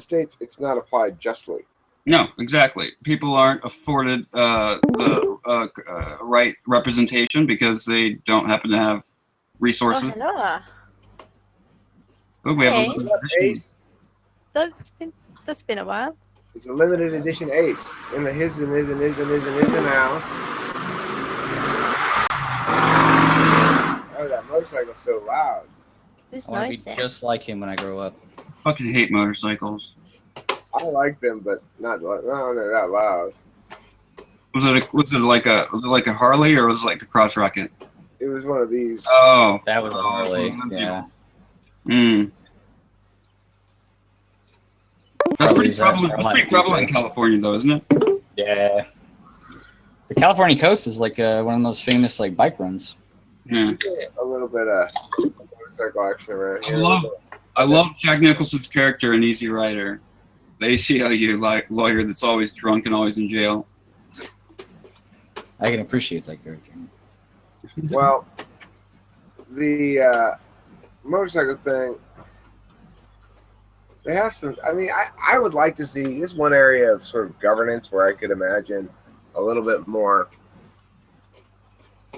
States, it's not applied justly. No, exactly. People aren't afforded the right representation because they don't happen to have resources. Oh, hello. Oh, we have Hey. a What's up, Ace? That's been a while. It's a limited edition Ace in the his and house. Oh, that motorcycle's so loud. Who's I want to noisy? be just like him when I grow up. fucking hate motorcycles. I like them, but not that loud. Was it like a Harley or was it like a Cross Rocket? It was one of these. Oh, That was a Harley. Yeah. That's pretty Harleys, prevalent. are That's like pretty prevalent in different. California, though, isn't it? Yeah. The California coast is like one of the most famous like bike runs. Yeah. A little bit of motorcycle action around here. I love Jack Nicholson's character in Easy Rider, the ACLU lawyer that's always drunk and always in jail. I can appreciate that character. Well, the motorcycle thing, they have some. I mean, I would like to see this one area of sort of governance where I could imagine a little bit more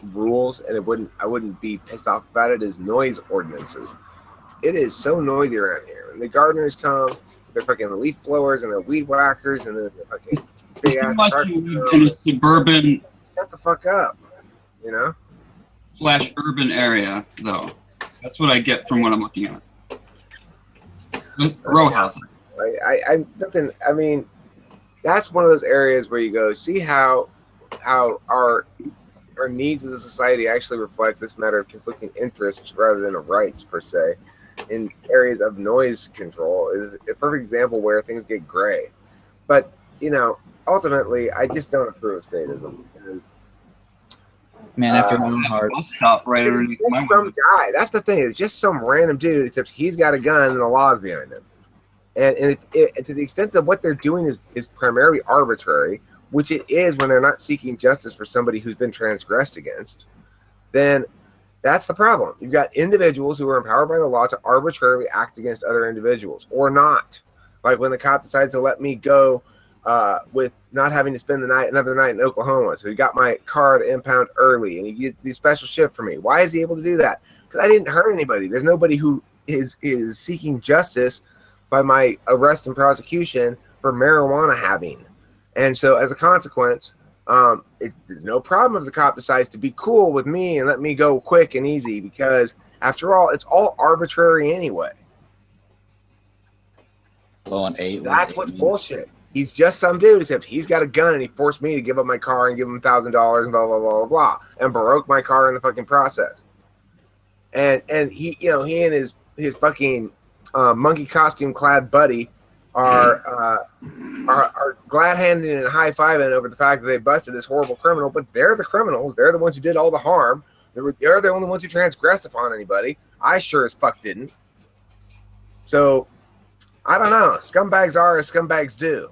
rules, and I wouldn't be pissed off about it. Is noise ordinances. It is so noisy around here. When the gardeners come, they're fucking leaf blowers and the weed whackers and the fucking big ass Like trucks. you live in a suburban Shut the fuck up, you know. / urban area, though. That's what I get from what I'm looking at. Row housing. Nothing. I mean, that's one of those areas where you go see how our needs as a society actually reflect this matter of conflicting interests rather than of rights per se. In areas of noise control is a perfect example where things get gray. But ultimately, I just don't approve of statism. Because Man, after my own heart. Bus stop right underneath it's my just some window. guy. That's the thing. It's just some random dude, except he's got a gun and the law's behind him. And to the extent that what they're doing is primarily arbitrary, which it is when they're not seeking justice for somebody who's been transgressed against, then that's the problem. You've got individuals who are empowered by the law to arbitrarily act against other individuals or not. Like when the cop decided to let me go with not having to spend another night in Oklahoma. So he got my car to impound early and he did the special shift for me. Why is he able to do that? Because I didn't hurt anybody. There's nobody who is seeking justice by my arrest and prosecution for marijuana having. And so as a consequence, it's no problem if the cop decides to be cool with me and let me go quick and easy, because after all, it's all arbitrary anyway. Blowing 8. That's what's bullshit. He's just some dude, except he's got a gun and he forced me to give up my car and give him $1,000 and blah, blah, blah, blah, blah, and broke my car in the fucking process. And he, he and his fucking monkey costume clad buddy are glad-handing and high-fiving over the fact that they busted this horrible criminal, but they're the criminals. They're the ones who did all the harm. They're the only ones who transgressed upon anybody. I sure as fuck didn't. So, I don't know. Scumbags are as scumbags do.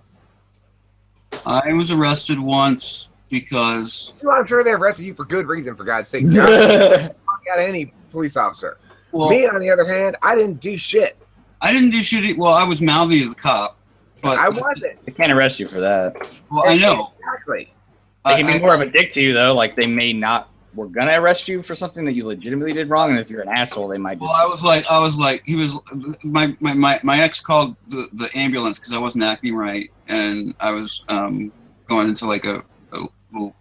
I was arrested once because Well, I'm sure they arrested you for good reason, for God's sake, John. Fuck out of any police officer. Me, on the other hand, I didn't do shit. I didn't do shit. Well, I was mouthy as a cop, but I wasn't. They can't arrest you for that. Well, I know. Exactly. They can be more of a dick to you, though. Like, they may not. We're going to arrest you for something that you legitimately did wrong, and if you're an asshole, they might just. Well, I was like, he was. My ex called the ambulance because I wasn't acting right, and I was going into like a little.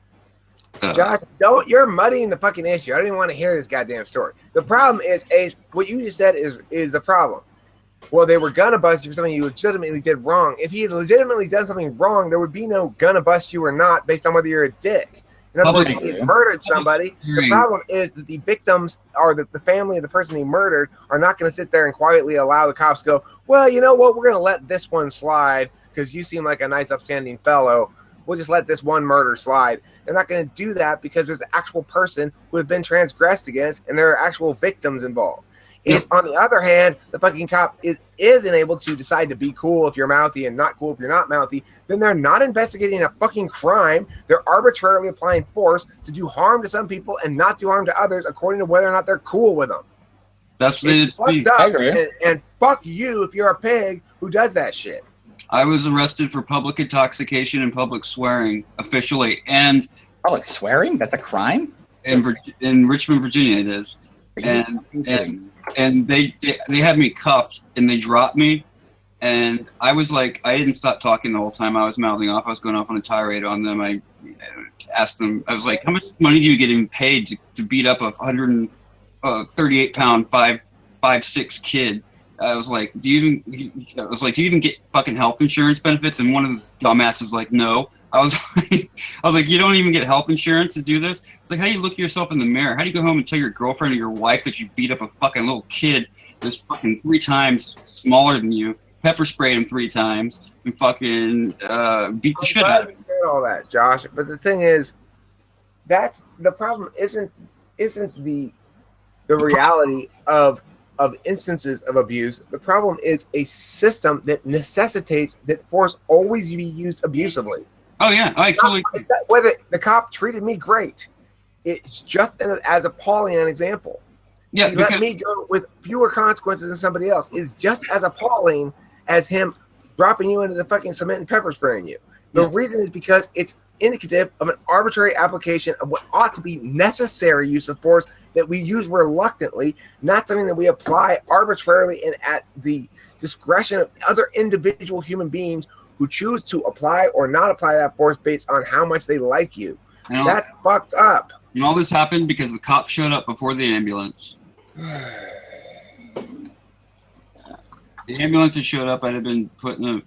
Josh, you're muddying the fucking issue. I don't even want to hear this goddamn story. The problem is, Ace, what you just said is the problem. Well, they were gonna bust you for something you legitimately did wrong. If he had legitimately done something wrong, there would be no gonna bust you or not based on whether you're a dick. In other words, if he had murdered somebody, the problem is that the victims or the family of the person he murdered are not going to sit there and quietly allow the cops to go, well, you know what, we're going to let this one slide because you seem like a nice, upstanding fellow. We'll just let this one murder slide. They're not going to do that because there's an actual person who has been transgressed against and there are actual victims involved. If, on the other hand, the fucking cop isn't able to decide to be cool if you're mouthy and not cool if you're not mouthy, then they're not investigating a fucking crime. They're arbitrarily applying force to do harm to some people and not do harm to others according to whether or not they're cool with them. That's what it's fucked up, and fuck you if you're a pig Who does that shit? I was arrested for public intoxication and public swearing officially, and Public swearing? That's a crime? in Richmond, Virginia, it is. And they had me cuffed and they dropped me, and I was like, I didn't stop talking the whole time. I was mouthing off. I was going off on a tirade on them. I asked them, I was like, how much money do you get even paid to beat up a 138-pound 5'6" kid? I was like, do you even get fucking health insurance benefits? And one of the dumbasses was like, no. I was like, you don't even get health insurance to do this? It's like, how do you look at yourself in the mirror? How do you go home and tell your girlfriend or your wife that you beat up a fucking little kid that's fucking 3 times smaller than you, pepper sprayed him 3 times, and fucking beat the shit out of him? All that, Josh. But the thing is, that's the problem. Isn't the reality of instances of abuse? The problem is a system that necessitates that force always be used abusively. Oh yeah, I totally. Whether the cop treated me great, it's just as appalling an example. Yeah, he let me go with fewer consequences than somebody else is just as appalling as him dropping you into the fucking cement and pepper spraying you. The reason is because it's indicative of an arbitrary application of what ought to be necessary use of force that we use reluctantly, not something that we apply arbitrarily and at the discretion of other individual human beings who choose to apply or not apply that force based on how much they like you. That's fucked up. And all this happened because the cop showed up before the ambulance. The ambulance had showed up. I'd have been put in a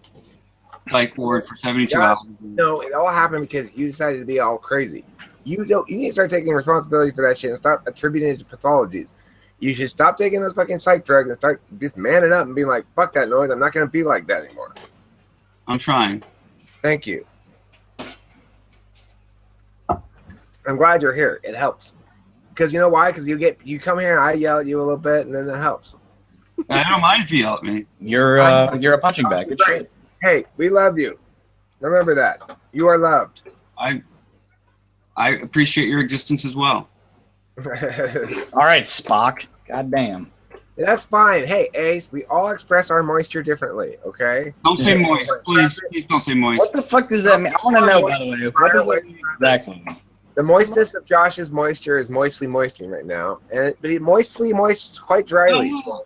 psych ward for 72 hours. No, it all happened because you decided to be all crazy. You need to start taking responsibility for that shit and stop attributing it to pathologies. You should stop taking those fucking psych drugs and start just manning up and being like, fuck that noise. I'm not going to be like that anymore. I'm trying. Thank you. I'm glad you're here. It helps. Because you know why? Because you come here and I yell at you a little bit and then it helps. I don't mind if you yell at me. You're a punching bag. Good shit. Hey, we love you. Remember that. You are loved. I appreciate your existence as well. All right, Spock. God damn. That's fine. Hey, Ace, we all express our moisture differently, okay? Don't say moist. Please don't say moist. What the fuck does that mean? I want to know, by the way. What does that mean exactly? The moistness of Josh's moisture is moistly moisting right now. But he moistly moists quite dryly. So.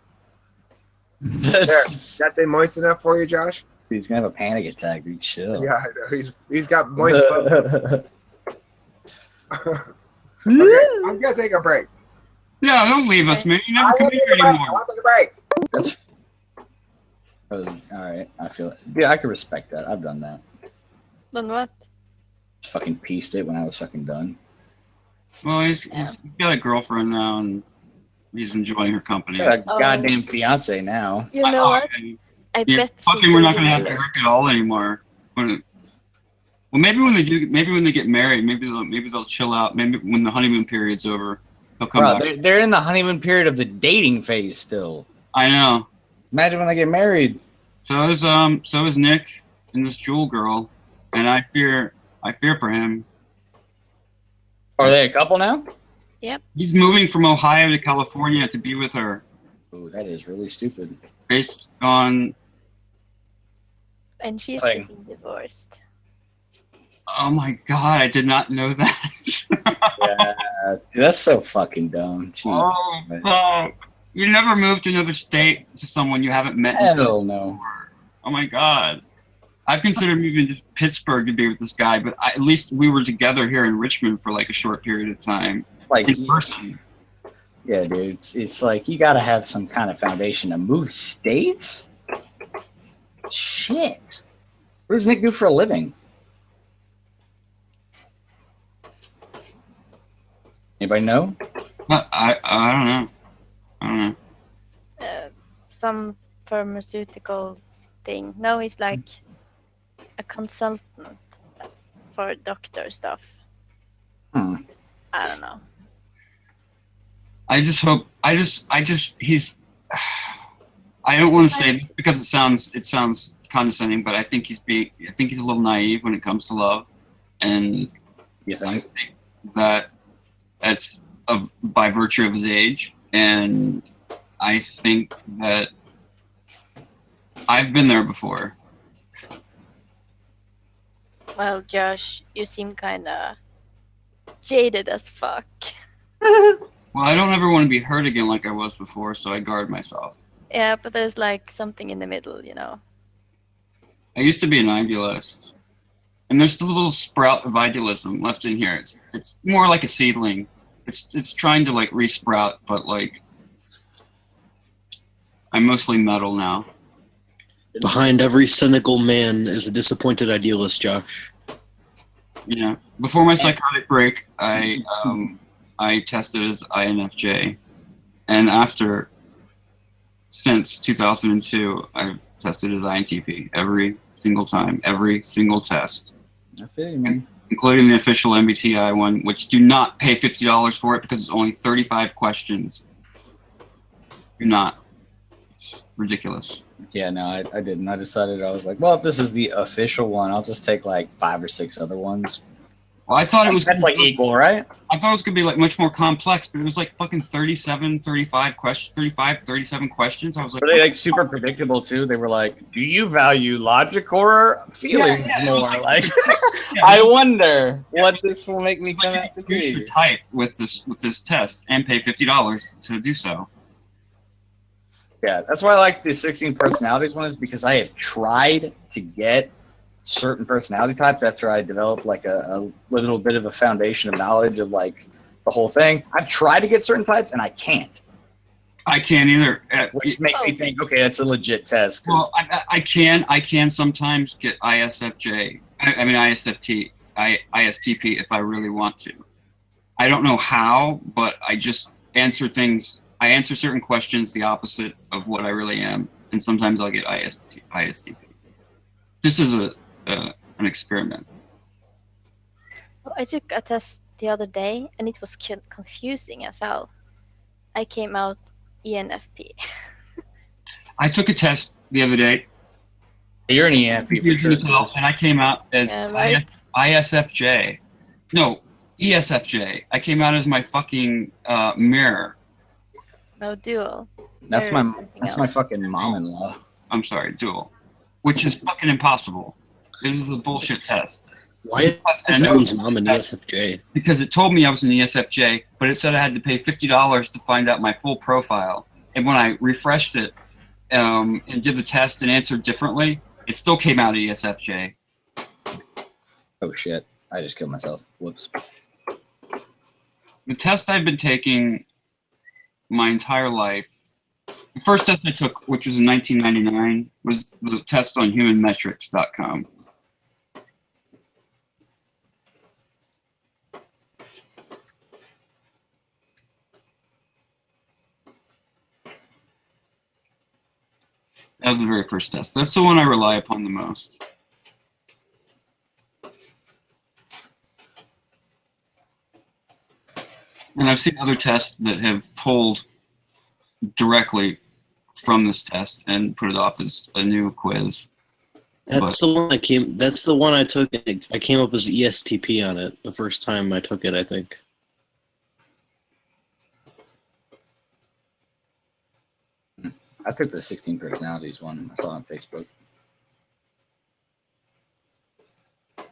There. That's moist enough for you, Josh? He's going to have a panic attack. Dude, chill. Yeah, I know. He's got moist Okay, I'm going to take a break. No, don't leave us, man. You never come here anymore. I want to take a break. That's all right. I feel it. Yeah, I can respect that. I've done that. Done what? Just fucking pieced it when I was fucking done. Well, he's got a girlfriend now, and he's enjoing her company. Got a goddamn fiance now. You know what? I bet. Fucking, we're not gonna have to work at all anymore. Well, maybe when they get married, maybe they'll chill out. Maybe when the honeymoon period's over, they'll come back. They're in the honeymoon period of the dating phase still. I know. Imagine when they get married. So is Nick and this Jewel girl, and I fear for him. Are they a couple now? Yep. He's moving from Ohio to California to be with her. Ooh, that is really stupid. Based on. And she's getting divorced. Oh my god, I did not know that. Yeah, dude, that's so fucking dumb. Oh, you never moved to another state to someone you haven't met. Hell no. Oh my god. I've considered moving to Pittsburgh to be with this guy, but at least we were together here in Richmond for like a short period of time. Like in person. Yeah, dude. It's like you got to have some kind of foundation to move states. Shit. What does Nick do for a living? Anybody know? I don't know. I don't know. Some pharmaceutical thing. No, he's like a consultant for doctor stuff. I don't know. I just hope. He's. I don't want to say this because it sounds condescending, but I think he's a little naive when it comes to love, and you think that's by virtue of his age, and I think that I've been there before. Well, Josh, you seem kind of jaded as fuck. Well, I don't ever want to be hurt again like I was before, so I guard myself. Yeah, but there's like something in the middle, you know. I used to be an idealist. And there's still a little sprout of idealism left in here. It's more like a seedling. It's trying to like resprout, but like I'm mostly metal now. Behind every cynical man is a disappointed idealist, Josh. Yeah. Before my psychotic break, I tested as INFJ, and since 2002, I've tested as INTP every single time, every single test. I feel you, man. Including the official MBTI one, which do not pay $50 for it because it's only 35 questions. Do not. It's ridiculous. Yeah, no, I didn't. I decided, I was like, well, if this is the official one, I'll just take like 5 or 6 other ones. Well, I thought it was That's like equal, right? I thought it was gonna be like much more complex, but it was like fucking 35 questions, 37 questions. I was like, Were they like super predictable too? They were like, do you value logic or feelings Yeah, it more? was Like, Yeah, I wonder what this will make me it's come like out to you should be. type with this test and pay $50 to do so. Yeah, that's why I like the 16 personalities one, is because I have tried to get certain personality types after I developed like a little bit of a foundation of knowledge of like the whole thing. I've tried to get certain types and I can't, I can't either. which makes me think, okay, that's a legit test. 'Cause Well, I can sometimes get ISFJ. I mean ISFT, ISTP if I really want to. I don't know how, but I just answer things. I answer certain questions the opposite of what I really am, and sometimes I'll get ISTP. This is an experiment. Well, I took a test the other day, and it was confusing as hell. I came out ENFP. I took a test the other day, you're an ENFP for sure. as well, and I came out as Yeah, right. ISFJ. No, ESFJ. I came out as my fucking mirror. No dual. That's There my is something that's my else. fucking mom-in-law. I'm sorry, dual, which is fucking impossible. It was a bullshit test. Why is And someone's mom an ESFJ? because it told me I was an ESFJ, but it said I had to pay $50 to find out my full profile. And when I refreshed it and did the test and answered differently, it still came out ESFJ. Oh shit! I just killed myself. Whoops. The test I've been taking my entire life, the first test I took, which was in 1999, was the test on humanmetrics.com. That was the very first test. That's the one I rely upon the most. And I've seen other tests that have pulled directly from this test and put it off as a new quiz. That's the one I came. That's the one I took. I came up as ESTP on it the first time I took it, I think. I took the 16 personalities one. I saw it on Facebook.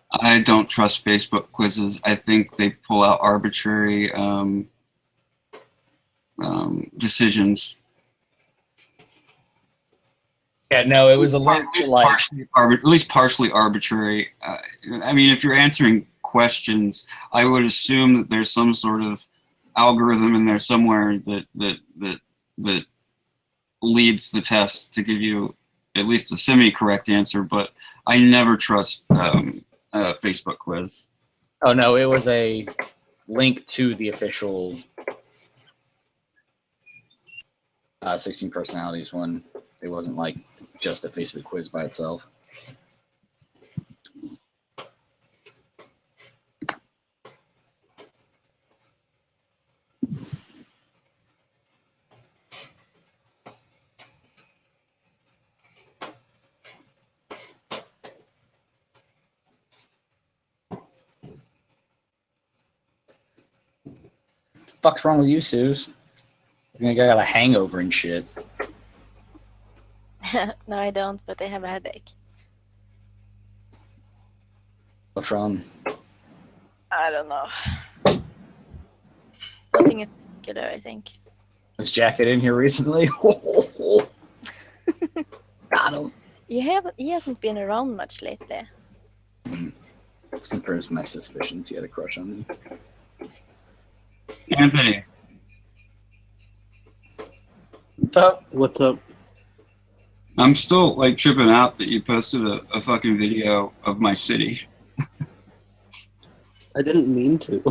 I don't trust Facebook quizzes. I think they pull out arbitrary decisions. Yeah, no, it was a link to like. At least partially arbitrary. I mean, if you're answering questions, I would assume that there's some sort of algorithm in there somewhere that leads the test to give you at least a semi-correct answer. But I never trust a Facebook quiz. Oh no, it was a link to the official 16 personalities one. It wasn't like just a Facebook quiz by itself. Fuck's wrong with you, Suze? You think I got a hangover and shit. No, I don't, but I have a headache. What from? I don't know. Nothing in particular, I think. Was Jacket in here recently? Got him. He hasn't been around much lately. This confirms my suspicions. He had a crush on me. Anthony, What's up? What's up? I'm still like tripping out that you posted a fucking video of my city. I didn't mean to.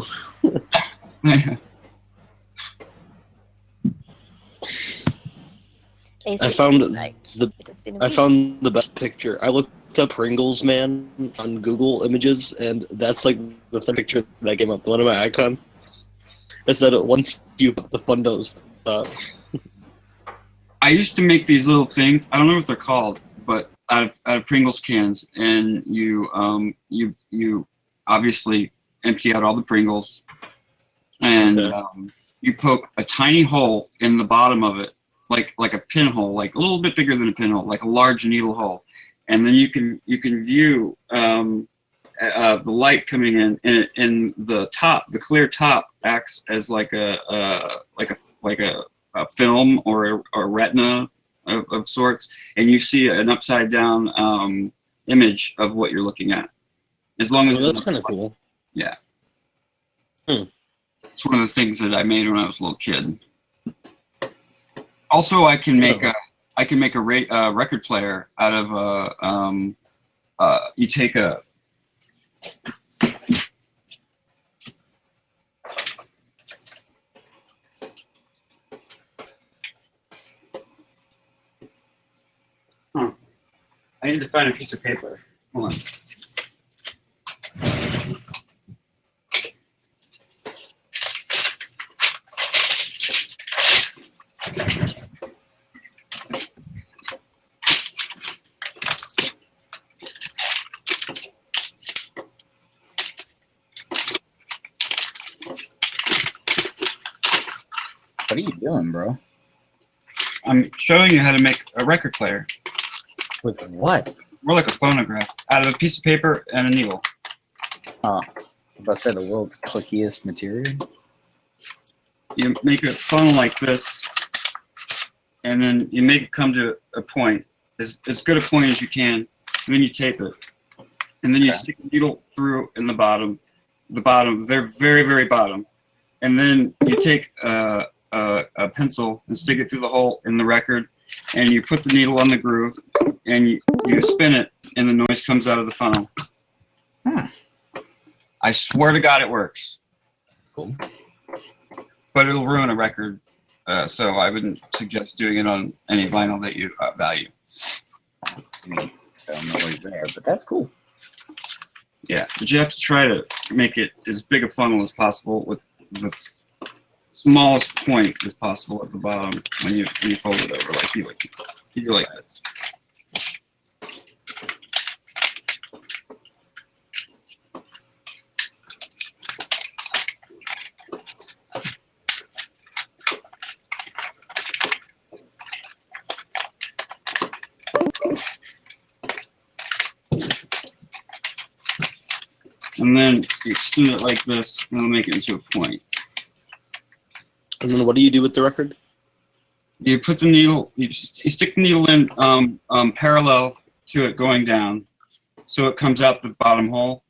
I found like the- it has been a I week. found the best picture. I looked up Pringles Man on Google Images, and that's like the picture that came up. The one of my icon. It said once you put the fundos. I used to make these little things. I don't know what they're called, but out of Pringles cans, and you obviously empty out all the Pringles, and Okay. you poke a tiny hole in the bottom of it, like a pinhole, like a little bit bigger than a pinhole, like a large needle hole, and then you can view the light coming in, and the top, the clear top, acts as like a film or a retina of sorts, and you see an upside down image of what you're looking at. As long as Oh, that's kind of cool. Yeah. Hmm. It's one of the things that I made when I was a little kid. Also, I can make a record player out of you take a I need to find a piece of paper. Hold on. What are you doing, bro? I'm showing you how to make a record player. With what? More like a phonograph. Out of a piece of paper and a needle. Oh, I was about to say the world's clickiest material. You make a funnel like this, and then you make it come to a point, as good a point as you can, and then you tape it. And then you stick the needle through in the bottom, very, very bottom. And then you take a pencil and stick it through the hole in the record, and you put the needle on the groove, and you spin it, and the noise comes out of the funnel. I swear to God it works. Cool. But it'll ruin a record, so I wouldn't suggest doing it on any vinyl that you value. So I'm always there, but that's cool. Yeah, but you have to try to make it as big a funnel as possible with the smallest point as possible at the bottom when you fold it over, like you do like this. And then you extend it like this, and it'll make it into a point. And then what do you do with the record? You put the needle, you stick the needle in parallel to it going down, so it comes out the bottom hole,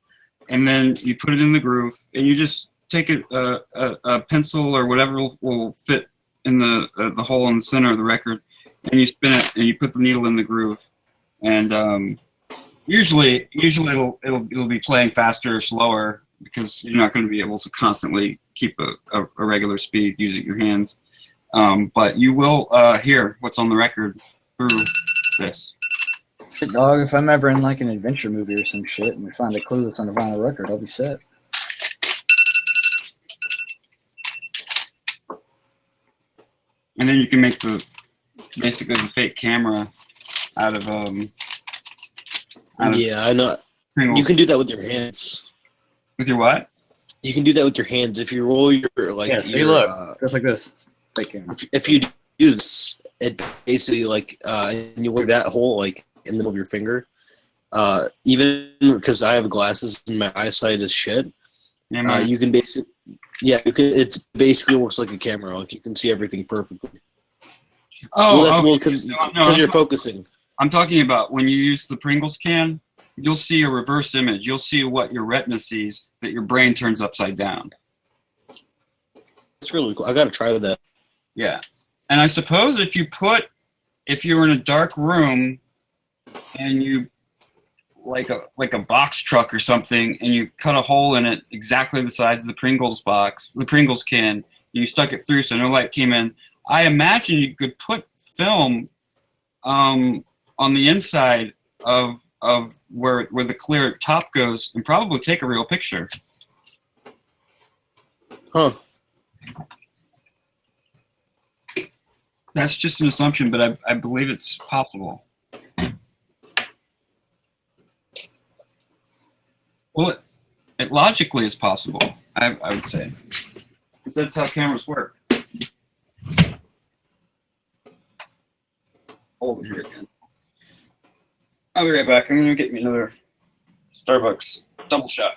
and then you put it in the groove, and you just take a pencil or whatever will fit in the hole in the center of the record, and you spin it, and you put the needle in the groove, and usually it'll be playing faster or slower because you're not going to be able to constantly keep a regular speed using your hands. But you will hear what's on the record through this. Shit, dog, if I'm ever in like an adventure movie or some shit and we find a clue that's on a vinyl record, I'll be set. And then you can make basically the fake camera out of Yeah, I know. Pringles. You can do that with your hands. With your what? You can do that with your hands if you roll your like. Yeah, see, your, look, just like this. Fake camera. if you do this, it basically like and you wear that hole like in the middle of your finger. Even because I have glasses and my eyesight is shit. Yeah, You can basically, it basically works like a camera. Like you can see everything perfectly. Because you're focusing. I'm talking about when you use the Pringles can, you'll see a reverse image. You'll see what your retina sees that your brain turns upside down. It's really cool. I gotta try that. Yeah. And I suppose if you're in a dark room and you like a box truck or something and you cut a hole in it exactly the size of the Pringles can, and you stuck it through so no light came in, I imagine you could put film on the inside of where the clear top goes and probably take a real picture. Huh. That's just an assumption, but I believe it's possible. Well, it logically is possible, I would say. Because that's how cameras work. Over here again. I'll be right back. I'm going to get me another Starbucks double shot.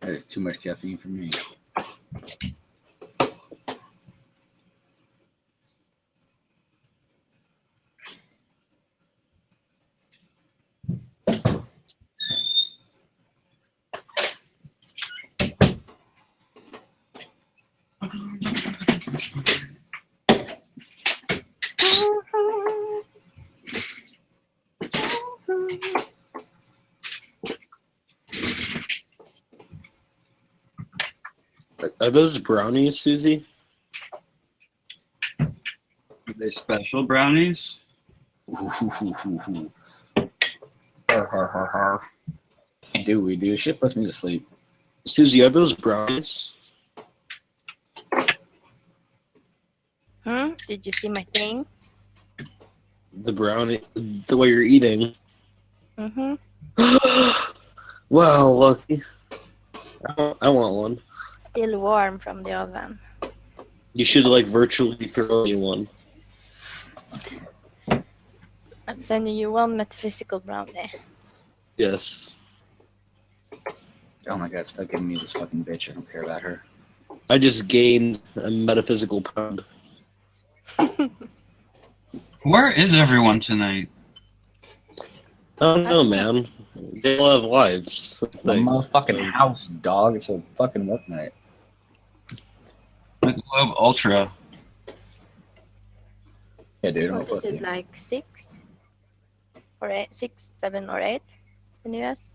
That is too much caffeine for me. Are those brownies, Susie? Are they special brownies? Har, har, har, har. We do. Shit puts me to sleep. Susie, are those brownies? Did you see my thing? The brownie, the way you're eating. Wow, lucky. I want one. Still warm from the oven. You should like virtually throw me one. I'm sending you one metaphysical brownie. Yes. Oh my god, stop giving me this fucking bitch. I don't care about her. I just gained a metaphysical pound. Where is everyone tonight? I don't know, man. They all have lives. The motherfucking house, dog. It's a fucking work night. The Globe Ultra. Yeah, dude. What is it, like 6 or 8, 6, 7 or 8 in the US?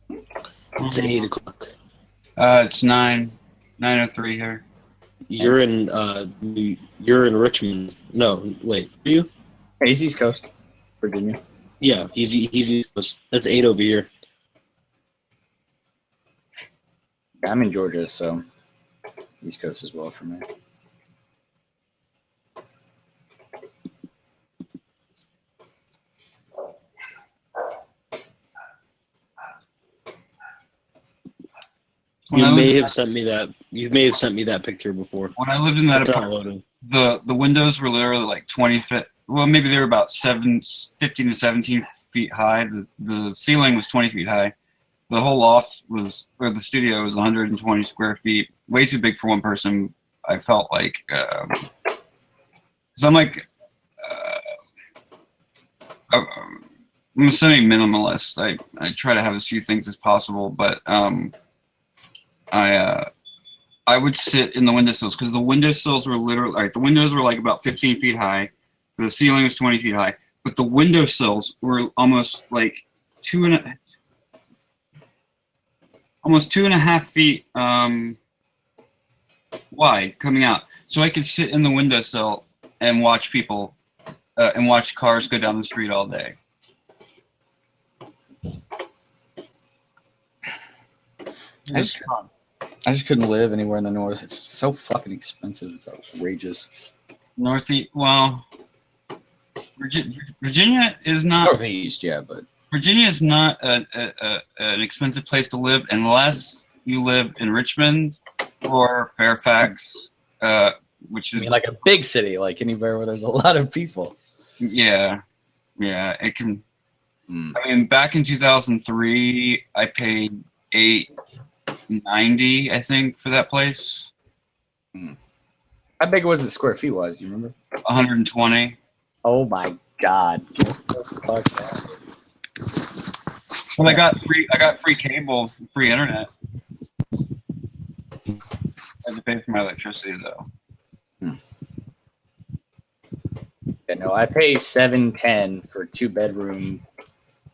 It's 8 o'clock. It's 9:03 here. You're in Richmond. No, wait. Are you? Hey, he's East Coast, Virginia. Yeah, he's East Coast. That's 8 over here. I'm in Georgia, so East Coast as well for me. You may have sent me that picture before. When I lived in that apartment, the windows were literally like 20 feet. Well, maybe they were about 15 to 17 feet high. The ceiling was 20 feet high. The whole loft the studio was 120 square feet. Way too big for one person. I felt like, because I'm like, I'm a semi-minimalist. I try to have as few things as possible, but I would sit in the windowsills because the windowsills were literally the windows were like about 15 feet high. The ceiling was 20 feet high, but the windowsills were almost like 2.5 feet wide coming out. So I could sit in the windowsill and watch people and watch cars go down the street all day. I just couldn't live anywhere in the north. It's so fucking expensive. It's outrageous. Northeast, well, Virginia is not Northeast, yeah, but Virginia is not an expensive place to live unless you live in Richmond or Fairfax, which I is mean, like a big city, like anywhere where there's a lot of people. yeah, it can. Hmm. I mean, back in 2003, I paid $8.90, I think, for that place. How big was the square feet? Was you remember? 120. Oh my god! Fuck that. Well, I got free cable, free internet. I had to pay for my electricity though. Yeah, no, I pay $7.10 for 2-bedroom.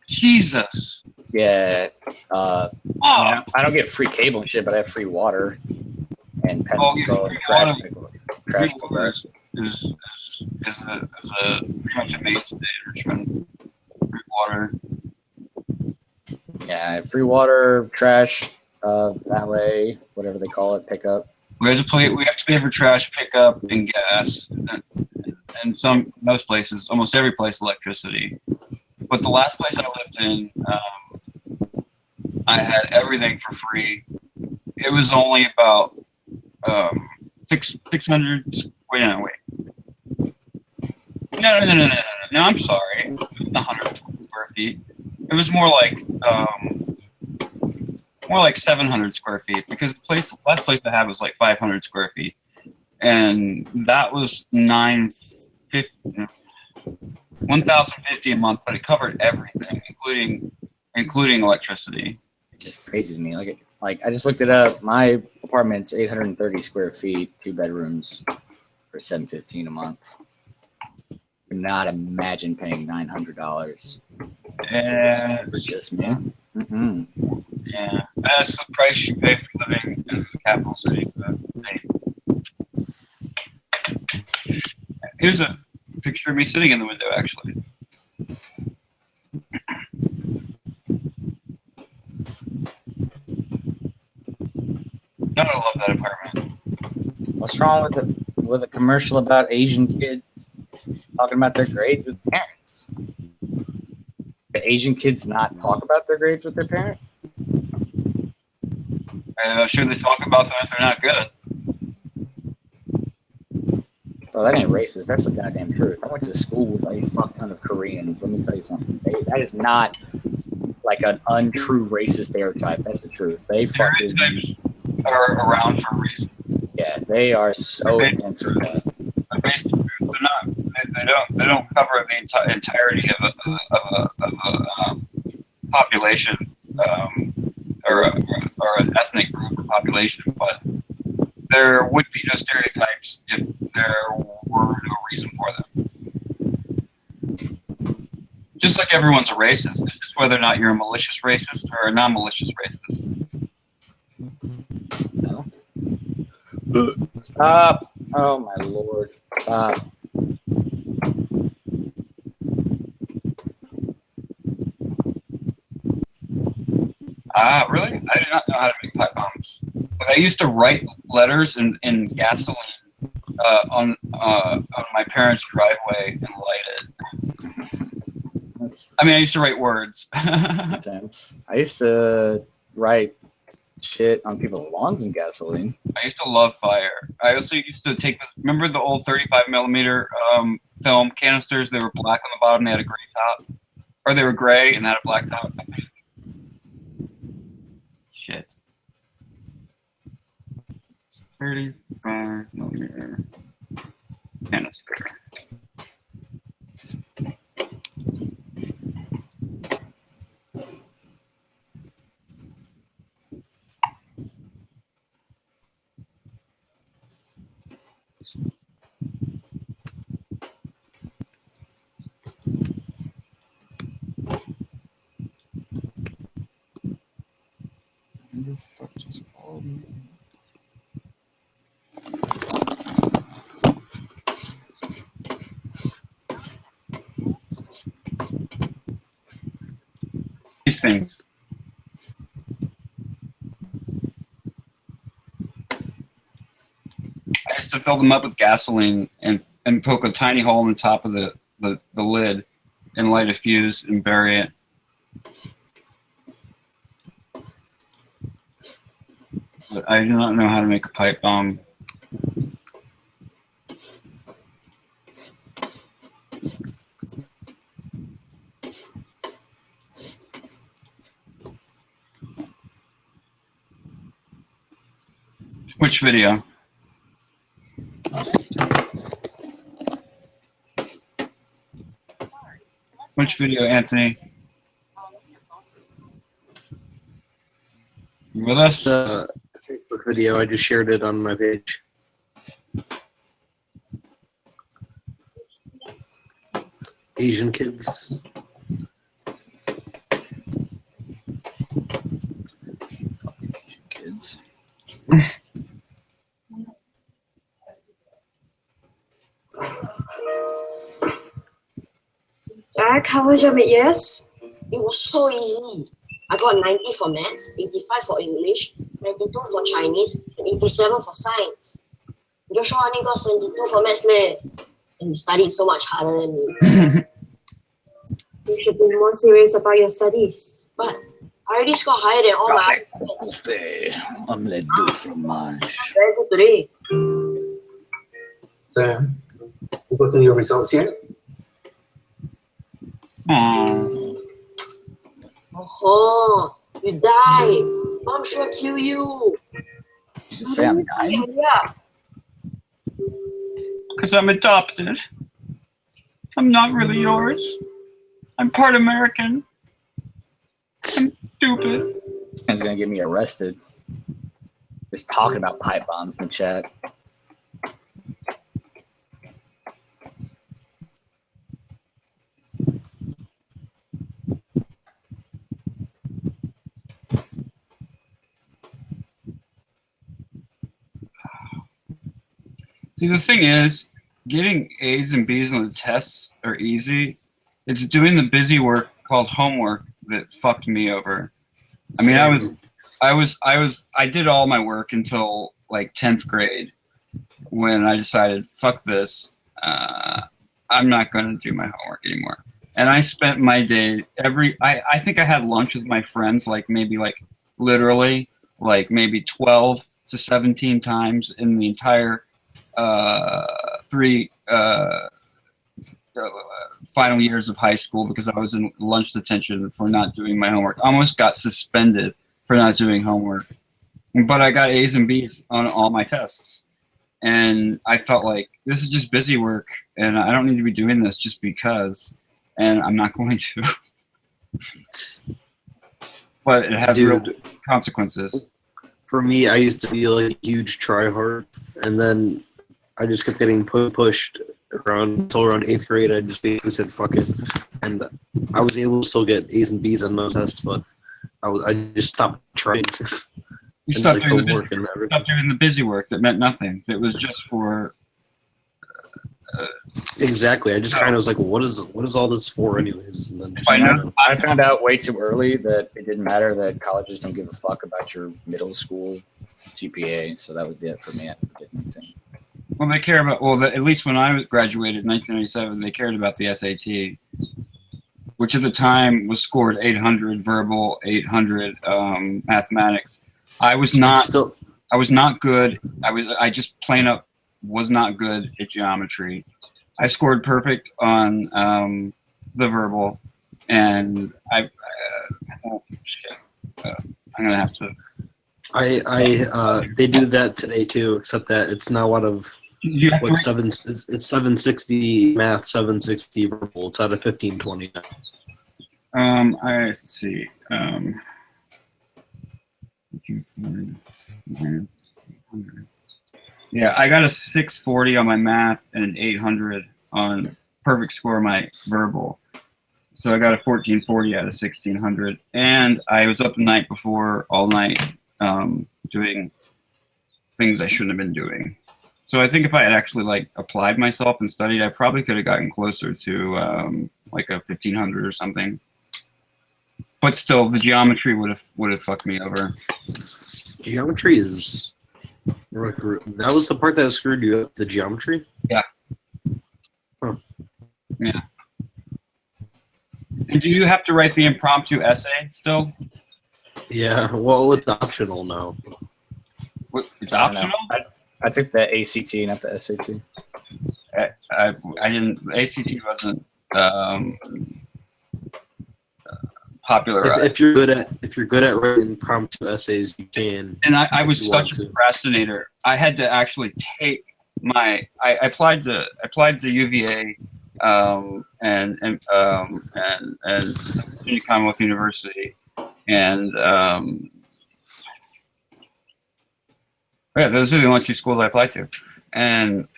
Jesus. Yeah. Oh, I don't get free cable and shit, but I have free water and pest Oh, control free and trash water. pickup. free Trash water pickup. is a pretty much a mainstay in Richmond. Free water. Yeah, free water, trash, valet, whatever they call it, pickup. We have to pay for trash pickup and gas, and most places, almost every place, electricity. But the last place I lived in, I had everything for free. It was only about 600. Wait. No, I'm sorry. 120 square feet. It was more like 700 square feet because the last place I had was like 500 square feet, and that was $1,050 a month, but it covered everything, including electricity. It's just crazy to me. Like I just looked it up. My apartment's 830 square feet, 2 bedrooms, for $715 a month. Could not imagine paying $900 And for just me. Mm-mm. yeah, that's the price you pay for living in the capital city. But, hey. Here's a picture of me sitting in the window, actually. Gotta love that apartment. What's wrong with a commercial about Asian kids talking about their grades with parents? The Asian kids not talk about their grades with their parents? I'm sure they talk about them if they're not good. Well, that ain't racist. That's the goddamn truth. I went to school with a fuck ton of Koreans. Let me tell you something. That is not like an untrue racist stereotype. That's the truth. They fucking Stereotypes are around for a reason. yeah. They are so intense with that. Basically, they're not. They don't cover the entirety of a population or an ethnic group or population, but there would be no stereotypes if there were no reason for them. Just like everyone's a racist, it's just whether or not you're a malicious racist or a non-malicious racist. No. Stop! Oh my lord! Stop! Ah, really? I did not know how to make pipe bombs. But I used to write letters in gasoline on my parents' driveway and light it. That's I mean, I used to write words. intense. I used to write shit on people's lawns in gasoline. I used to love fire. I also used to take this. Remember the old 35 millimeter film canisters? They were black on the bottom. They had a gray top, or they were gray and had a black top. I think. Shit. 35 millimeter canister. Who the fuck just called me? These things. I used to fill them up with gasoline and poke a tiny hole in the top of the lid and light a fuse and bury it. but I do not know how to make a pipe bomb. Which video? Which video, Anthony? You with us? Facebook video. I just shared it on my page. Asian kids. Kids. Jack, how was your mid-years? It was so easy. I got 90 for maths, 85 for English, 92 for Chinese, and 87 for science. Joshua only got 72 for maths leh. And he studied so much harder than me. You should be more serious about your studies. But I already scored higher than all my Omelette de fromage. very good today. Sam, you gotten your results yet? Aww. Oh, you died. Mom sure kill you. Did you say I'm dying? Yeah. Because I'm adopted. I'm not really yours. I'm part American. I'm stupid. Man's gonna get me arrested. Just talking about pipe bombs in the chat. See, the thing is, getting A's and B's on the tests are easy. It's doing the busy work called homework that fucked me over. I mean, I did all my work until like 10th grade when I decided, fuck this, I'm not going to do my homework anymore. And I spent my day I think I had lunch with my friends literally maybe 12 to 17 times in the entire three final years of high school because I was in lunch detention for not doing my homework. I almost got suspended for not doing homework. But I got A's and B's on all my tests. And I felt like this is just busy work and I don't need to be doing this just because. And I'm not going to. But it has real consequences. For me, I used to be like a huge tryhard, and then I just kept getting pushed until around 8th grade. I just basically said fuck it, and I was able to still get A's and B's on those tests, but I just stopped trying. You stopped doing the busy work that meant nothing. That was just for. Exactly. I just kind of was like, what is all this for, anyways? And then I found out way too early that it didn't matter that colleges don't give a fuck about your middle school GPA. So that was it for me. I didn't get anything. Well, they care about. Well, at least when I graduated in 1997, they cared about the SAT, which at the time was scored 800 verbal, 800 mathematics. I was not good. I just plain up was not good at geometry. I scored perfect on the verbal, and I'm gonna have to. They do that today too, except that it's now out of it's 760 math, 760 verbal. It's out of 1520. Let's see. Yeah, I got a 640 on my math and an 800 on perfect score on my verbal. So I got a 1440 out of 1600. And I was up the night before all night doing things I shouldn't have been doing. So I think if I had actually applied myself and studied, I probably could have gotten closer to a 1500 or something. But still, the geometry would have fucked me over. Geometry is. That was the part that screwed you up, the geometry? Yeah. Huh. Yeah. And do you have to write the impromptu essay still? Yeah, well, it's optional now. It's optional. I took the ACT, not the SAT. I didn't. ACT wasn't popular. If you're good at writing impromptu essays, you can. And I was if you such want a to. procrastinator. I had to actually take my. I applied to UVA, and Virginia Commonwealth University, and yeah, those are the only two schools I applied to, and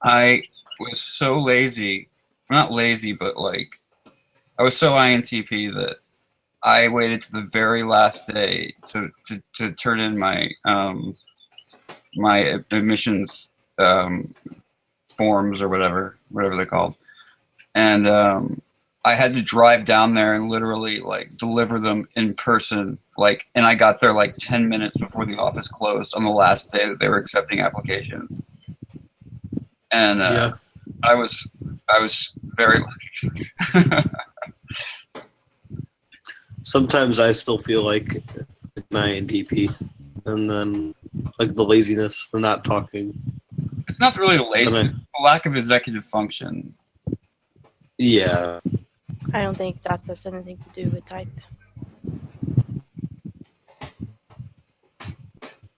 I was so lazy. Not lazy, but like I was so INTP that I waited to the very last day to turn in my my admissions forms or whatever they're called, and I had to drive down there and literally like deliver them in person. Like, and I got there like 10 minutes before the office closed on the last day that they were accepting applications, and Yeah. I was very lucky. Sometimes I still feel like an INTP, and then like the laziness, the not talking. It's not really the laziness, it's the lack of executive function. Yeah. I don't think that has anything to do with type.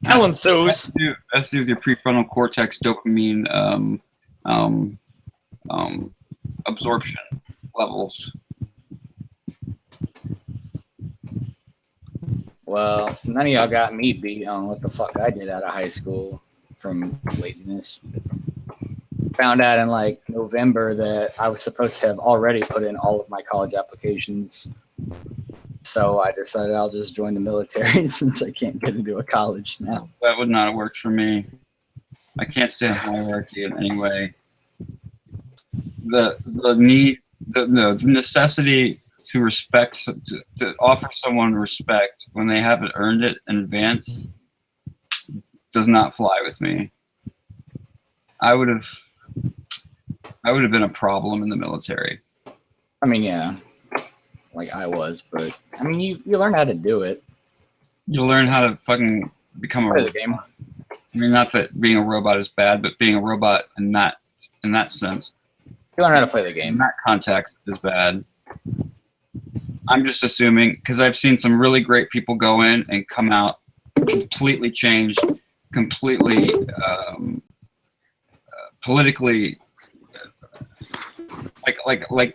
Alan Soos. That's to do with your prefrontal cortex dopamine absorption levels. Well, none of y'all got me beat on what the fuck I did out of high school from laziness. Found out in like November that I was supposed to have already put in all of my college applications. So I decided I'll just join the military since I can't get into a college now. That would not have worked for me. I can't stand hierarchy in any way. The necessity to respect, to offer someone respect when they haven't earned it in advance does not fly with me. I would have been a problem in the military. I mean, yeah, like I was, but I mean, you learn how to do it. You learn how to fucking become a Play the robot. game. I mean, not that being a robot is bad, but being a robot in that sense, You learn how to play the in game. that context, is bad. I'm just assuming because I've seen some really great people go in and come out completely changed, completely politically, like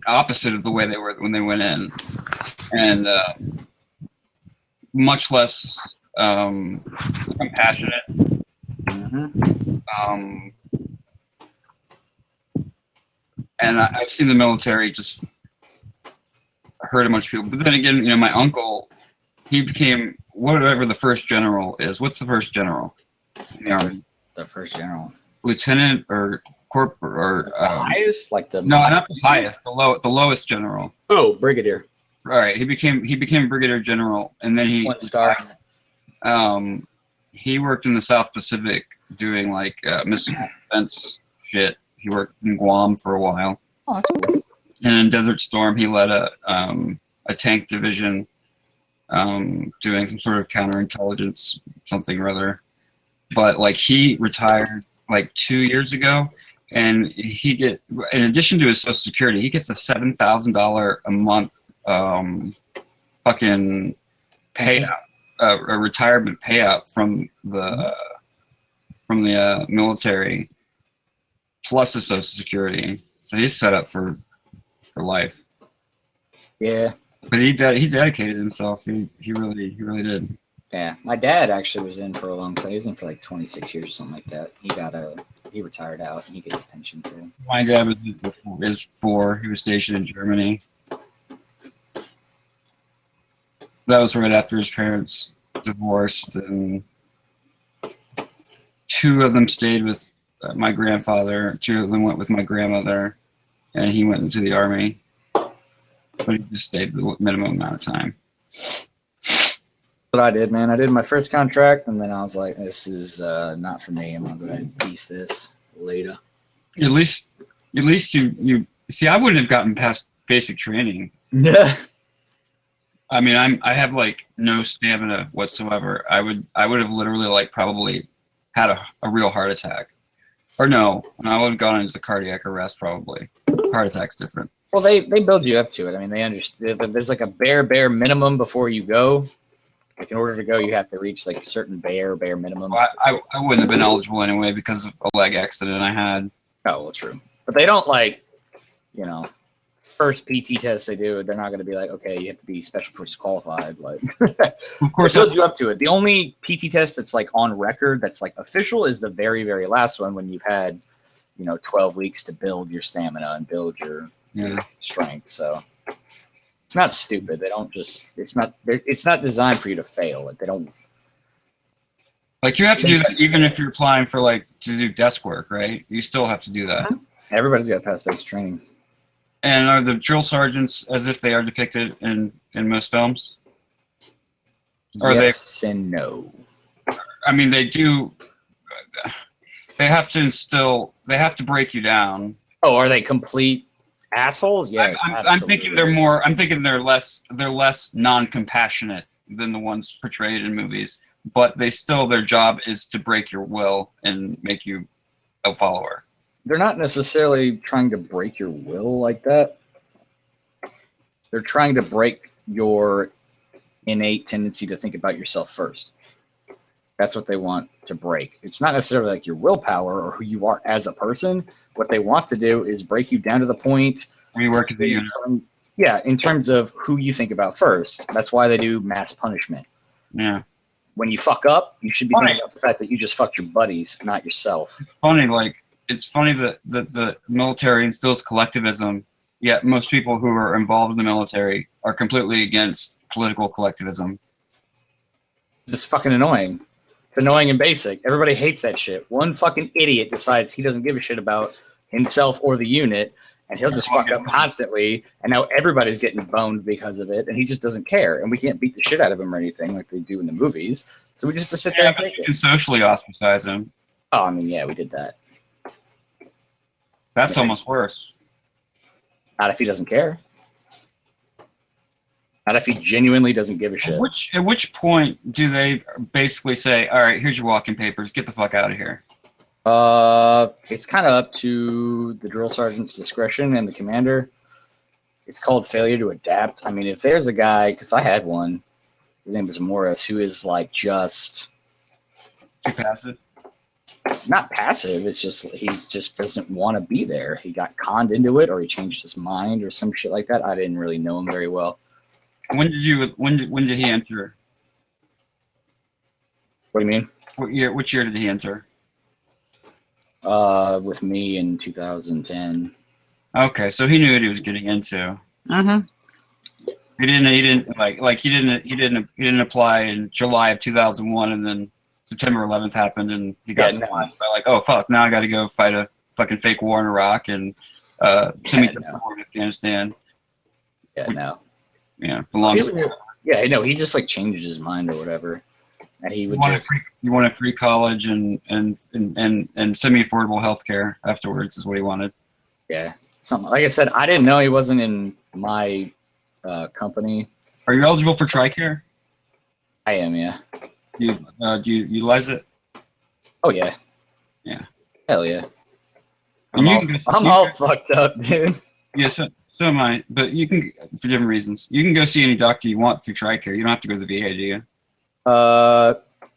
opposite of the way they were when they went in, and much less compassionate. Mm-hmm. And I've seen the military just hurt a bunch of people. But then again, my uncle, he became whatever the first general is. What's the first general in the army? The first general. Lieutenant or corporal or Highest, like the no, not the highest, the lowest general. Oh, brigadier. All right, he became brigadier general, and then he 1 star. He worked in the South Pacific doing like missile defense shit. He worked in Guam for a while. Oh, that's cool. And in Desert Storm, he led a tank division doing some sort of counterintelligence something or other. But like he retired like 2 years ago, and in addition to his Social Security, he gets a $7,000 a month fucking payout, a retirement payout from the military, plus his Social Security. So he's set up for life. Yeah. But he dedicated himself. He really did. Yeah. My dad actually was in for a long time. He was in for like 26 years or something like that. He retired out and he gets a pension too. My dad was in for four. He was stationed in Germany. That was right after his parents divorced, and two of them stayed with my grandfather. Two of them went with my grandmother, and he went into the army. But he just stayed the minimum amount of time. What I did, man. I did my first contract, and then I was like, this is not for me. I'm going to go ahead and piece this later. At least you see. I wouldn't have gotten past basic training. Yeah. I mean, I have like no stamina whatsoever. I would have literally like probably had a real heart attack, or no, I would have gone into cardiac arrest probably. Heart attack's different. Well, they build you up to it. I mean, they understand that there's like a bare minimum before you go. Like in order to go, you have to reach like certain bare minimums. Well, I wouldn't have been eligible anyway because of a leg accident I had. Oh, well, true. But they don't like, you know, first PT test they do, they're not going to be like, okay, you have to be special forces qualified. Like, Of course, they build you up to it. The only PT test that's like on record, that's like official, is the very last one when you've had, 12 weeks to build your stamina and build your strength. So it's not stupid. They don't just. It's not designed for you to fail. Like they don't. like you have to do that even if you're applying for like to do desk work, right? You still have to do that. Everybody's got to pass basic training. And are the drill sergeants as if they are depicted in most films? Or Yes and no. I mean, they do. They have to instill. They have to break you down. Oh, are they complete assholes? Yes. I'm thinking they're more. I'm thinking they're less. They're less non-compassionate than the ones portrayed in movies. But they still, their job is to break your will and make you a follower. They're not necessarily trying to break your will like that. They're trying to break your innate tendency to think about yourself first. That's what they want to break. It's not necessarily like your willpower or who you are as a person. What they want to do is break you down to the point. We work as a unit. Yeah, in terms of who you think about first. That's why they do mass punishment. Yeah. When you fuck up, you should be thinking about the fact that you just fucked your buddies, not yourself. It's funny that the military instills collectivism, yet most people who are involved in the military are completely against political collectivism. It's fucking annoying. It's annoying and basic. Everybody hates that shit. One fucking idiot decides he doesn't give a shit about himself or the unit, and he'll just fuck up constantly, and now everybody's getting boned because of it, and he just doesn't care. And we can't beat the shit out of him or anything like they do in the movies. So we just have to sit there and take You it. can socially ostracize him. Oh, I mean, yeah, we did that. That's almost worse. Not if he doesn't care. Not if he genuinely doesn't give a shit. At which point do they basically say, all right, here's your walking papers, get the fuck out of here? It's kind of up to the drill sergeant's discretion and the commander. It's called failure to adapt. I mean, if there's a guy, because I had one, his name was Morris, who is like just Too passive? not passive. It's just he just doesn't want to be there. He got conned into it, or he changed his mind, or some shit like that. I didn't really know him very well. When did he enter? What do you mean? Which year did he enter? With me in 2010. Okay, so he knew what he was getting into. Mm-hmm. He didn't apply in July of 2001, and then September 11th happened, and he got surprised by like, oh fuck, now I got to go fight a fucking fake war in Iraq and semi-typical war in Afghanistan. Yeah, no. Yeah, the longest. Yeah, no, he just like changed his mind or whatever, and he would. You wanted free college and semi-affordable health care afterwards is what he wanted. Yeah, something like I said. I didn't know he wasn't in my company. Are you eligible for TRICARE? I am, yeah. Do you utilize it? Oh yeah. Yeah. Hell yeah. I'm all fucked up, dude. Yes. Yeah, so am I, but you can, for different reasons. You can go see any doctor you want through TRICARE. You don't have to go to the VA, do you?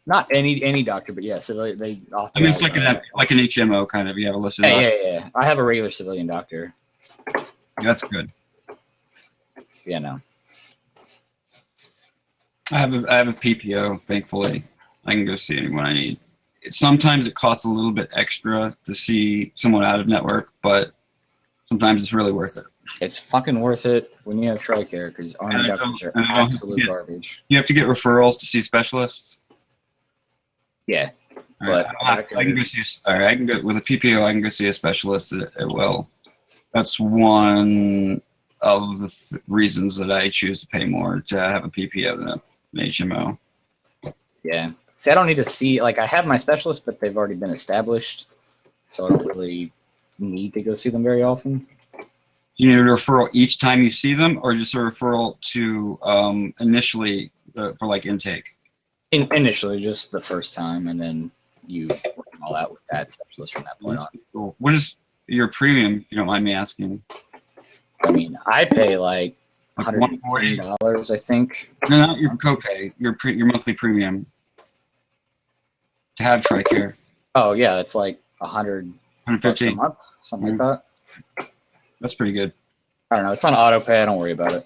Not any doctor, but yeah. So they authorize. I mean, it's like an HMO kind of. You have a list of yeah. I have a regular civilian doctor. That's good. Yeah, no. I have a PPO. Thankfully, I can go see anyone I need. Sometimes it costs a little bit extra to see someone out of network, but sometimes it's really worth it. It's fucking worth it when you have TRICARE because Army doctors are absolute garbage. You have to get referrals to see specialists. Yeah, but I can go see. I can go with a PPO. I can go see a specialist at will. That's one of the reasons that I choose to pay more to have a PPO than an HMO. Yeah. See, I don't need to see. Like, I have my specialists, but they've already been established, so I don't really need to go see them very often. Do you need a referral each time you see them, or just a referral to initially for like intake? Initially, just the first time, and then you work them all out with that specialist from that point That's on. cool. What is your premium, if you don't mind me asking? I mean, I pay like Like $140, I think. No, not your copay. Your monthly premium to have TRICARE. Oh yeah, it's like $100 a 115. month, something like that. That's pretty good. I don't know. It's on auto pay. Don't worry about it.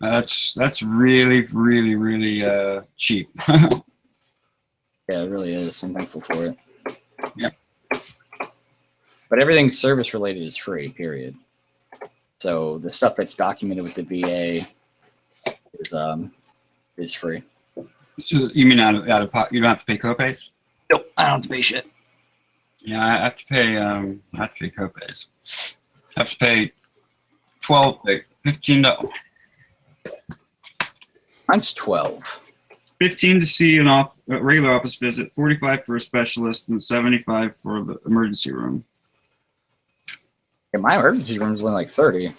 That's really, really, really cheap. Yeah, it really is. I'm thankful for it. Yep. But everything service related is free, period. So the stuff that's documented with the VA is free. So you mean out of pocket? You don't have to pay copays? Nope, I don't have to pay shit. Yeah, I have to pay. I have to pay copays. I have to pay $15. Mine's 12. 15 to see a regular office visit, 45 for a specialist, and 75 for the emergency room. Yeah, my emergency room's only like 30.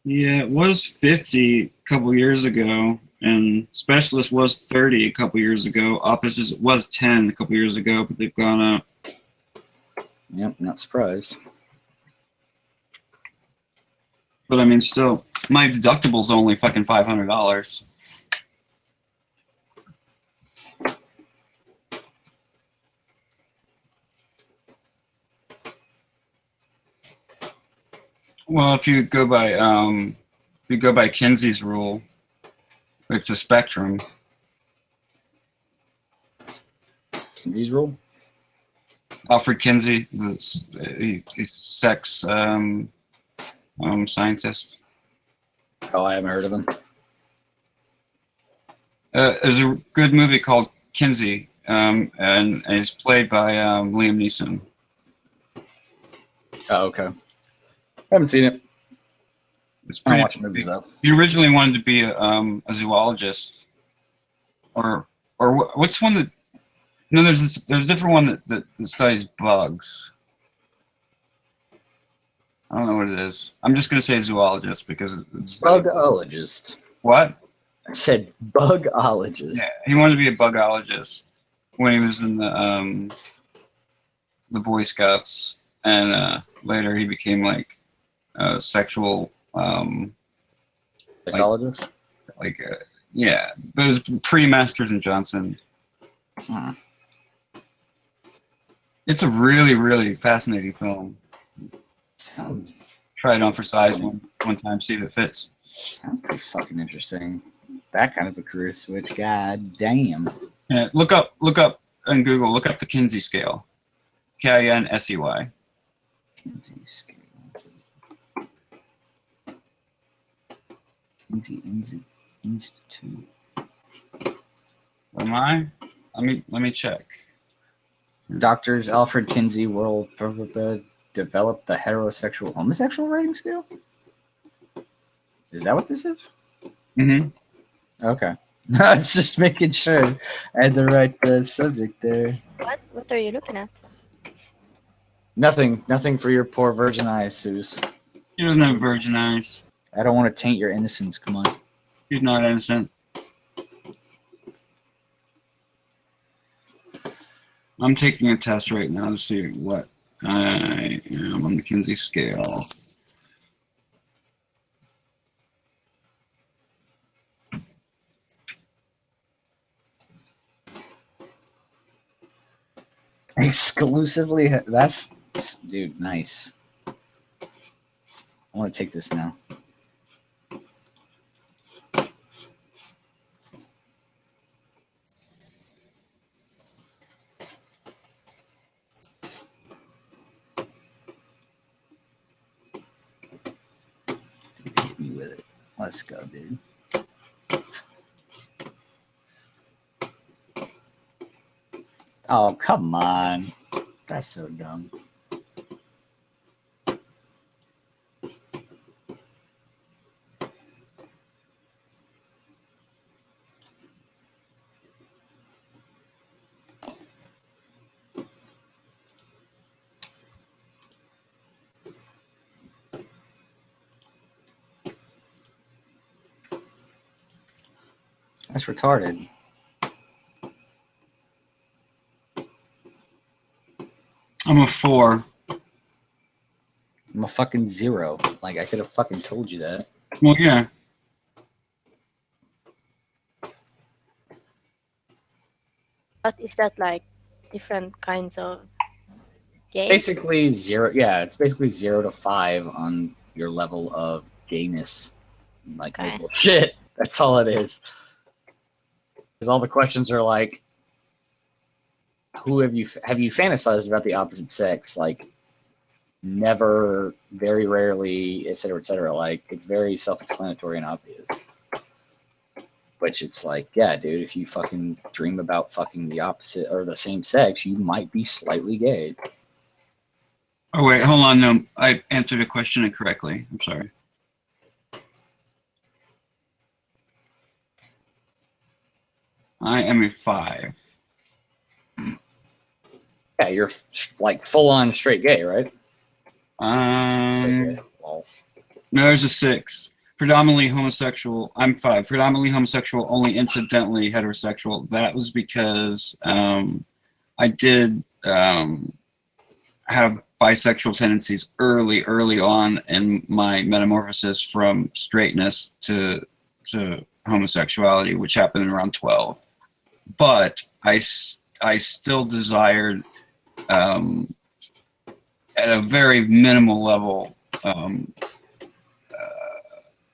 Yeah, it was 50 a couple years ago, and specialist was 30 a couple years ago. Offices was 10 a couple years ago, but they've gone up. Yep, not surprised. But I mean, still, my deductible's only fucking $500. Well, if you go by Kinsey's rule, it's a spectrum. Kinsey's rule? Alfred Kinsey, he's sex scientist. Oh, I haven't heard of him. There's a good movie called Kinsey, and it's played by Liam Neeson. Oh, okay. I haven't seen it. It's I don't pretty, watch movies though. he originally wanted to be a zoologist, or what's one that? No, there's a different one that studies bugs. I don't know what it is. I'm just gonna say zoologist because it's Bugologist. what? I said bugologist. Yeah, he wanted to be a bugologist when he was in the Boy Scouts, and later he became like a sexual Sexologist? yeah, but it was pre-Masters and Johnson. Hmm. It's a really, really fascinating film. Sounds Try it on for size one time, see if it fits. pretty fucking interesting. That kind of a career switch. God damn. Yeah, look up on Google. Look up the Kinsey scale. Kinsey. Kinsey scale. Kinsey Institute. Am I? Let me check. Doctors Alfred Kinsey will develop the heterosexual homosexual rating scale? Is that what this is? Mm-hmm. Okay. I was just making sure I had the right subject there. What are you looking at? Nothing for your poor virgin eyes, Suze. He doesn't have virgin eyes. I don't want to taint your innocence. Come on. He's not innocent. I'm taking a test right now to see what I am on the Kinsey scale. Exclusively, that's dude, nice. I want to take this now. Dude, hit me with it. Let's go, dude. Oh, come on. That's so dumb. That's retarded. I'm a 4. I'm a fucking 0. Like, I could have fucking told you that. Well, yeah. But is that like different kinds of gay? Basically 0. Yeah, it's basically 0 to 5 on your level of gayness. Like, Okay. no bullshit. That's all it is. Because all the questions are like, who have you fantasized about the opposite sex? Like, never, very rarely, etc., etc. Like, it's very self-explanatory and obvious. Which it's like, yeah, dude, if you fucking dream about fucking the opposite or the same sex, you might be slightly gay. Oh, wait, hold on. No, I answered a question incorrectly. I'm sorry. I am a 5. Yeah, you're like full-on straight gay, right? Um, Well, no, there's a 6. Predominantly homosexual. I'm 5. Predominantly homosexual, only incidentally heterosexual. That was because I did have bisexual tendencies early on in my metamorphosis from straightness to homosexuality, which happened around 12. But I still desired, at a very minimal level,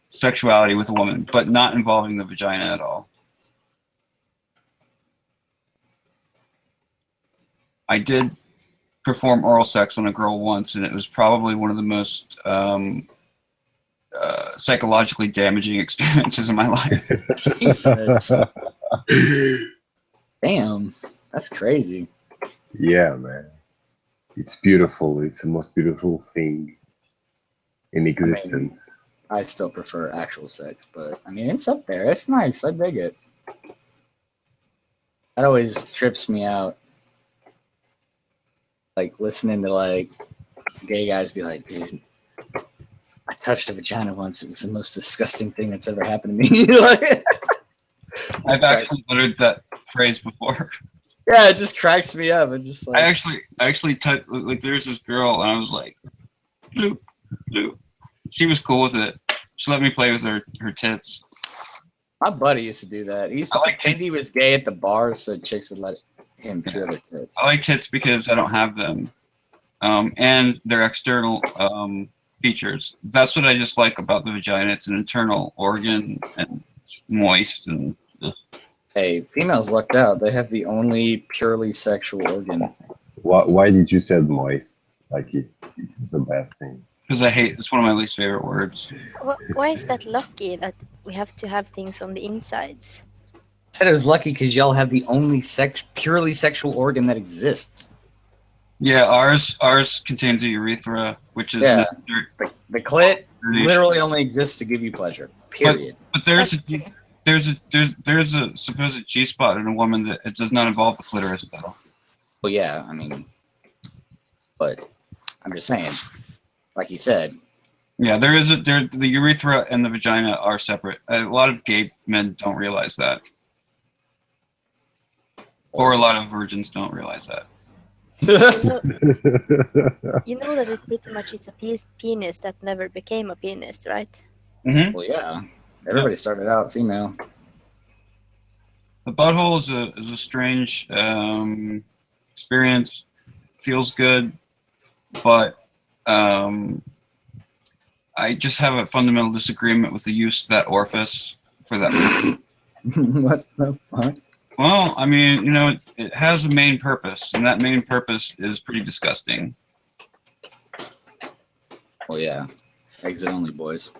sexuality with a woman, but not involving the vagina at all. I did perform oral sex on a girl once, and it was probably one of the most psychologically damaging experiences of my life. Jesus. Damn, that's crazy. Yeah, man. It's beautiful. It's the most beautiful thing in existence. I still prefer actual sex, but I mean, it's up there. It's nice. I dig it. That always trips me out. Like listening to like gay guys be like, dude, I touched a vagina once. It was the most disgusting thing that's ever happened to me. Like, I've actually uttered that phrase before. yeah, it just cracks me up. It just like I actually touched, like, there's this girl, and I was like, bloop, bloop. She was cool with it. She let me play with her tits. my buddy used to do that. He used to I like pretend he was gay at the bar so chicks would let him feel their tits. I like tits because I don't have them, and their external features. That's what I just like about the vagina. It's an internal organ, and it's moist, and Hey, females lucked out. They have the only purely sexual organ. Why did you say moist? Like it was a bad thing. because I hate. It's one of my least favorite words. Why is that lucky that we have to have things on the insides? I said it was lucky because y'all have the only purely sexual organ that exists. Yeah, ours contains a urethra, which is Yeah. necessary. The clit Urination. literally only exists to give you pleasure. Period. But there's That's a supposed G spot in a woman that it does not involve the clitoris though. Well, yeah, I mean, but I'm just saying, like you said, Yeah, the urethra and the vagina are separate. A lot of gay men don't realize that, or a lot of virgins don't realize that. You know that it pretty much is a penis that never became a penis, right? Mm-hmm. well, yeah, everybody started out female. The butthole is a strange experience. Feels good, but I just have a fundamental disagreement with the use of that orifice for that reason. What the fuck? Well, I mean, it has a main purpose, and that main purpose is pretty disgusting. Well, yeah, exit only, boys.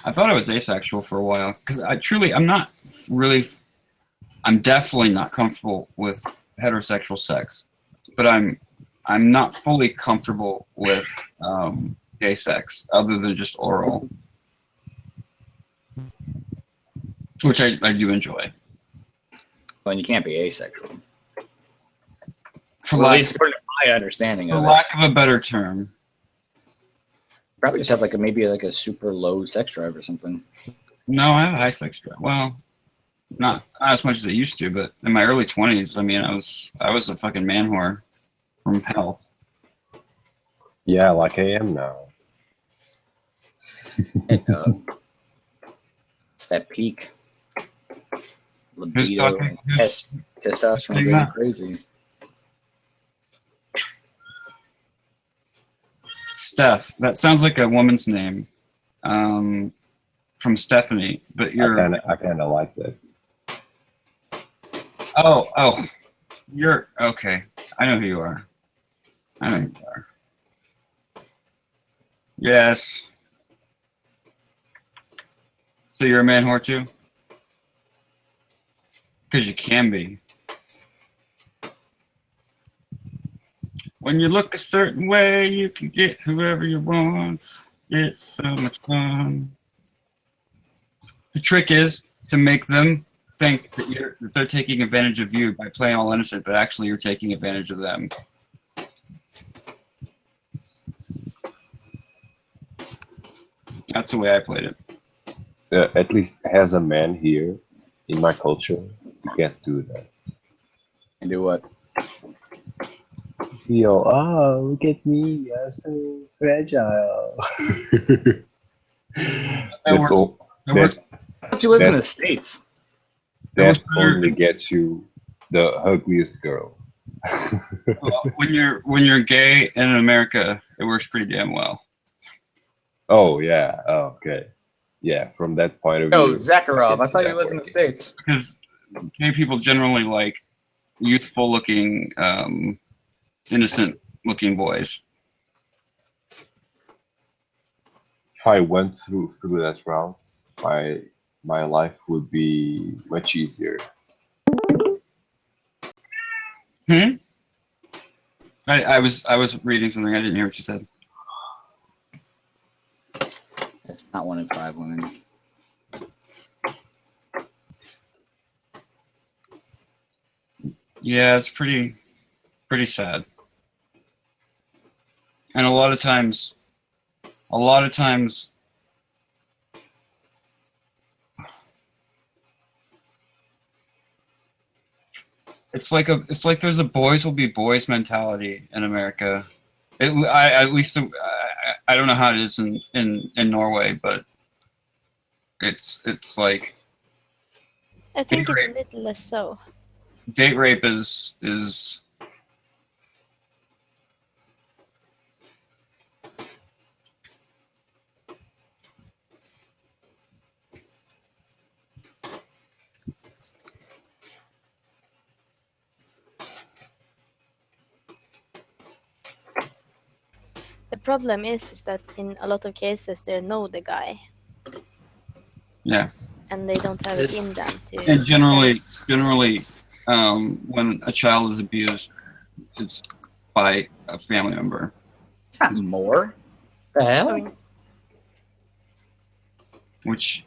I thought I was asexual for a while because I'm definitely not comfortable with heterosexual sex, but I'm not fully comfortable with gay sex other than just oral, which I do enjoy. Well, and you can't be asexual. For Well, at lack, least according to my understanding for of it. lack of a better term. Probably just have like maybe a super low sex drive or something. No, I have a high sex drive. Well, not as much as I used to, but in my early 20s, I mean, I was a fucking man whore from hell. Yeah, like I am now. And, it's that peak libido talking? and testosterone saying going that? crazy. Steph. That sounds like a woman's name. From Stephanie, but you're. I kind of like that. Oh, you're okay. I know who you are. I know who you are. Yes. So you're a man whore too? Because you can be. When you look a certain way, you can get whoever you want. It's so much fun. The trick is to make them think that they're taking advantage of you by playing all innocent, but actually you're taking advantage of them. That's the way I played it. At least as a man here in my culture, you can't do that. And do what? Feel, oh, look at me, I'm so fragile. works. That works. But you live in That- the States. That only gets you the ugliest girls. Well, when you're gay in America, it works pretty damn well. Oh, yeah. Oh, okay. Yeah, from that point of No, view. Zakharov, I it's thought you that lived in the way. States. Because gay people generally like youthful-looking, innocent-looking boys. If I went through that route, my life would be much easier. I was reading something. I didn't hear what you said. It's not 1 in 5 women. Yeah, it's pretty sad. And a lot of times, it's like there's a boys will be boys mentality in America. I don't know how it is in Norway, but it's like I think Date it's a rape. little less so. date rape is The problem is that in a lot of cases they know the guy yeah. and they don't have it in them to. And generally, when a child is abused, it's by a family member. It's not more. The hell? I mean, Which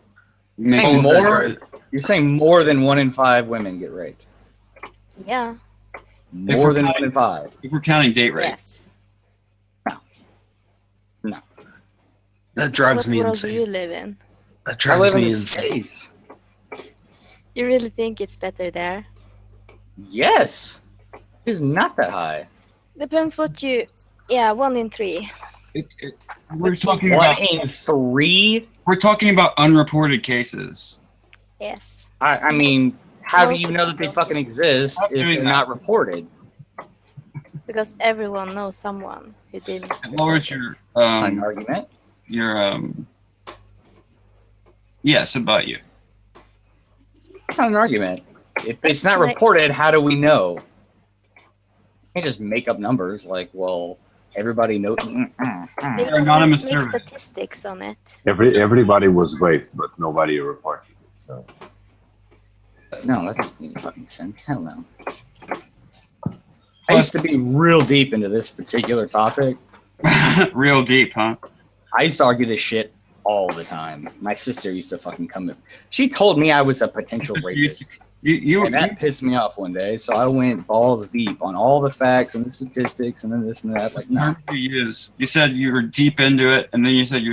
You're makes saying it more? You're saying more than 1 in 5 women get raped. yeah. More we're than counting- 1 in 5. if we're counting date rape. Yes. That drives What me world do you insane. live in? That I drives live in me the insane. States. You really think it's better there? Yes. It's not that high. Depends what you. Yeah, 1 in 3. We're talking 1 about in 3? unreported cases. Yes. I mean, how do Most you of know that they people- fucking exist Stop if doing they're that. not reported? Because everyone knows someone who didn't. It lowers your An argument. yes, about you. It's not an argument. If it's not like- reported, how do we know? You can't just make up numbers like, well, everybody knows. They They're don't anonymous make survey. statistics on it. Everybody was raped, but nobody reported it. So No, that doesn't make any fucking sense. Hell no. I used to be real deep into this particular topic. Real deep, huh? I used to argue this shit all the time. My sister used to fucking come in. She told me I was a potential rapist. You And that pissed me off one day, so I went balls deep on all the facts and the statistics and then this and that. Like, no. You said you were deep into it, and then you said you're